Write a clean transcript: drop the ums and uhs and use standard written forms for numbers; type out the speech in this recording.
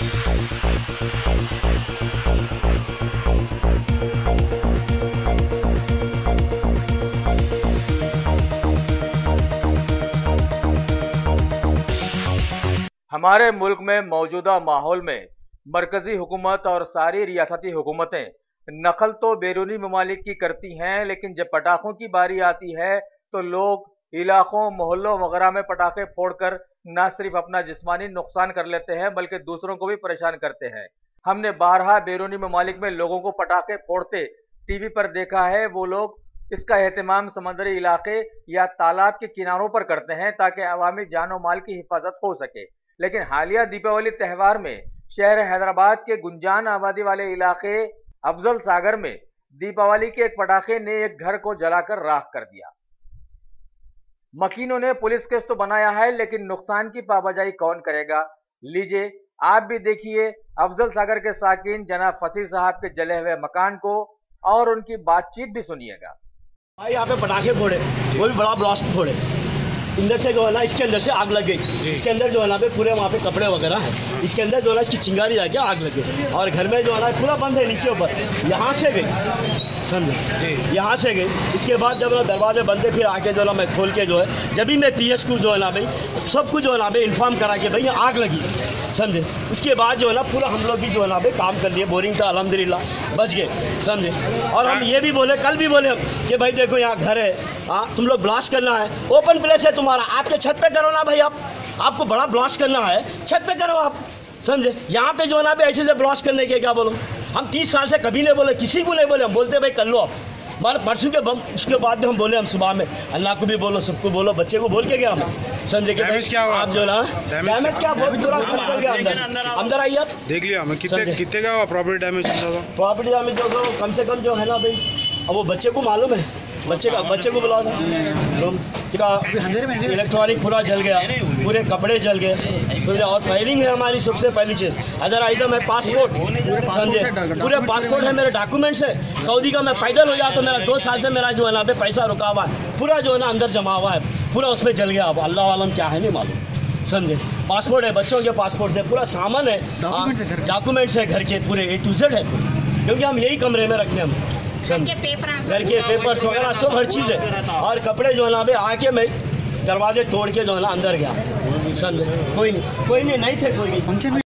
हमारे मुल्क में मौजूदा माहौल में मरकजी हुकूमत और सारी रियासती हुकूमतें नकल तो बैरूनी ममालिक की करती हैं, लेकिन जब पटाखों की बारी आती है तो लोग इलाकों मोहल्लों वगैरह में पटाखे फोड़कर न सिर्फ अपना जिस्मानी नुकसान कर लेते हैं बल्कि दूसरों को भी परेशान करते हैं। हमने बारहा बैरूनी ममालिक में लोगों को पटाखे फोड़ते टीवी पर देखा है। वो लोग इसका एहतमाम समंदरी इलाके या तालाब के किनारों पर करते हैं ताकि अवामी जान और माल की हिफाजत हो सके। लेकिन हालिया दीपावली त्यौहार में शहर हैदराबाद के गुंजान आबादी वाले इलाके अफजल सागर में दीपावली के एक पटाखे ने एक घर को जलाकर राख कर दिया। मकीनों ने पुलिस केस तो बनाया है, लेकिन नुकसान की पाबजाई कौन करेगा? लीजिए आप भी देखिए अफजल सागर के साकिन जनाब फसीह साहब के जले हुए मकान को और उनकी बातचीत भी सुनिएगा। भाई यहाँ पे पटाखे फोड़े, वो भी बड़ा ब्लास्ट फोड़े, अंदर से जो है ना इसके अंदर से आग लग गई। इसके अंदर जो है ना पे पूरे वहाँ पे कपड़े वगैरह है, इसके अंदर जो है ना इसकी चिंगारी जाके आग लग गई और घर में जो है ना पूरा बंद है नीचे ऊपर। यहाँ से गई समझे, यहाँ से गई। इसके बाद जब ना दरवाजे बंद थे फिर आके जो है ना मैं खोल के जो है जब भी मैं PS को जो है ना भाई सब कुछ जो है ना भाई इन्फॉर्म करा के भाई आग लगी समझे। उसके बाद जो है ना पूरा हम लोग भी जो है ना भाई काम कर लिए, बोरिंग था अल्हम्दुलिल्लाह बच गए समझे। और हम ये भी बोले, कल भी बोले हम कि भाई देखो यहाँ घर है, हाँ तुम लोग ब्लास्ट करना है, ओपन प्लेस है तुम्हारा, आपके छत पे करो ना भाई, आपको बड़ा ब्लास्ट करना है छत पे करो आप समझे। यहाँ पे जो है ना भाई ऐसे से ब्लास्ट करने के क्या बोलो, हम 30 साल से कभी नहीं बोले, किसी को नहीं बोले, हम बोलते भाई कर लो आप। बार परसों के बम उसके बाद भी हम बोले, हम सुबह में अल्लाह को भी बोलो सबको बोलो, बच्चे को बोल के गया हम समझे कि क्या हुआ? आप जो ना डैमेज क्या अंदर आइए आप देख लिया हमें कितने का प्रॉपर्टी डैमेज हुआ था। प्रॉपर्टी डैमेज होगा कम से कम जो है ना भाई, अब वो बच्चे को मालूम है, बच्चे को बुलाओ था। इलेक्ट्रॉनिक पूरा जल गया, पूरे कपड़े जल गए और फायरिंग है हमारी सबसे पहली चीज़। अदर आइटम है पासपोर्ट समझे, पूरे पासपोर्ट है, मेरे डॉक्यूमेंट्स है। सऊदी का मैं पैदल हो जाता तो मेरा 2 साल से मेरा जो है ना पे पैसा रुका हुआ है, पूरा जो है ना अंदर जमा हुआ है, पूरा उसमें जल गया। अब अल्लाह आलम क्या है नहीं मालूम समझे। पासपोर्ट है, बच्चों के पासपोर्ट है, पूरा सामान है, डॉक्यूमेंट्स है घर के पूरे A to Z है, क्योंकि हम यही कमरे में रखते हैं हम घर के पेपर्स वगैरह सब हर चीज़ है। और कपड़े जो है ना भाई आके मैं दरवाजे तोड़ के जो है ना अंदर गया समझे। कोई नहीं थे कोई नहीं फंक्शन में।